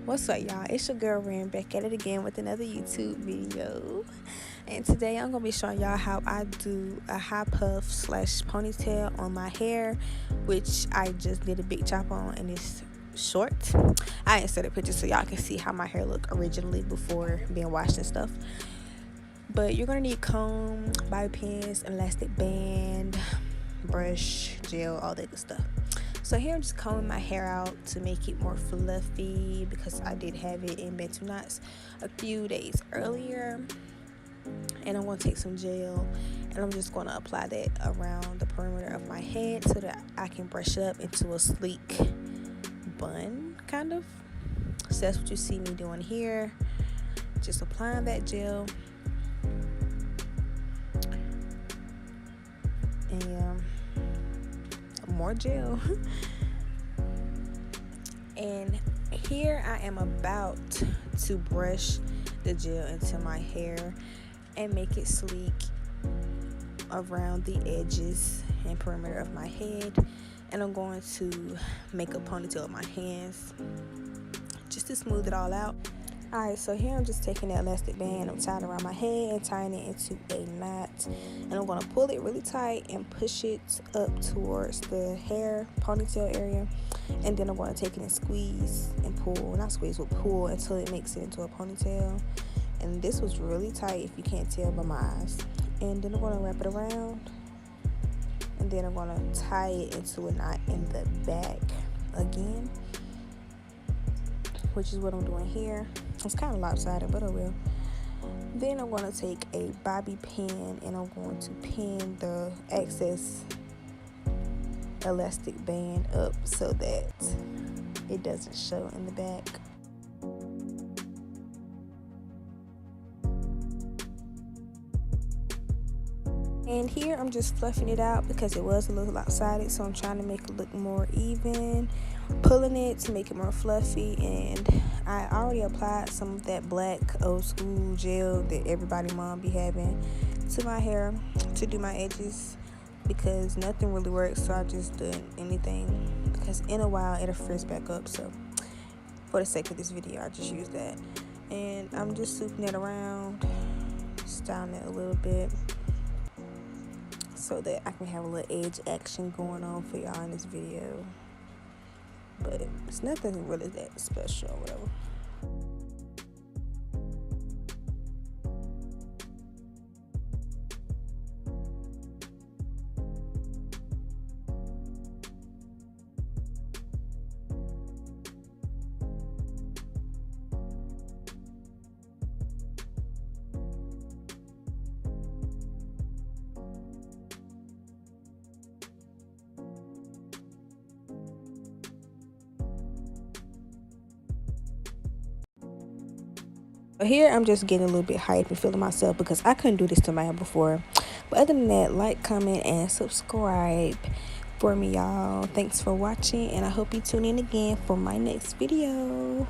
What's up, y'all? It's your girl Ren back at it again with another YouTube video. And today I'm gonna be showing y'all how I do a high puff slash ponytail on my hair, which I just did a big chop on, and it's short. I inserted a picture so y'all can see how my hair looked originally before being washed and stuff. But you're gonna need comb, bobby pins, elastic band, brush, gel, all that good stuff. So here I'm just combing my hair out to make it more fluffy because I did have it in Bantu knots a few days earlier. And I'm going to take some gel and I'm just going to apply that around the perimeter of my head so that I can brush it up into a sleek bun, kind of. So that's what you see me doing here. Just applying that gel. And more gel. And here I am about to brush the gel into my hair and make it sleek around the edges and perimeter of my head. And I'm going to make a ponytail with my hands just to smooth it all out. Alright, so here I'm just taking the elastic band, I'm tying it around my head and tying it into a knot. And I'm going to pull it really tight and push it up towards the hair ponytail area. And then I'm going to take it and squeeze and pull, not squeeze, but pull until it makes it into a ponytail. And this was really tight if you can't tell by my eyes. And then I'm going to wrap it around. And then I'm going to tie it into a knot in the back again, which is what I'm doing here. It's kind of lopsided, but I will. Then I'm going to take a bobby pin and I'm going to pin the excess elastic band up so that it doesn't show in the back. And here I'm just fluffing it out because it was a little lopsided, so I'm trying to make it look more even, pulling it to make it more fluffy. And I already applied some of that black old school gel that everybody mom be having to my hair to do my edges because nothing really works, so I just did anything because in a while it'll frizz back up. So for the sake of this video I just used that, and I'm just swooping it around, styling it a little bit so that I can have a little edge action going on for y'all in this video. But it's nothing really that special or whatever. Here I'm just getting a little bit hyped and feeling myself because I couldn't do this to my hair before. But other than that, like, comment, and subscribe for me, y'all. Thanks for watching, and I hope you tune in again for my next video.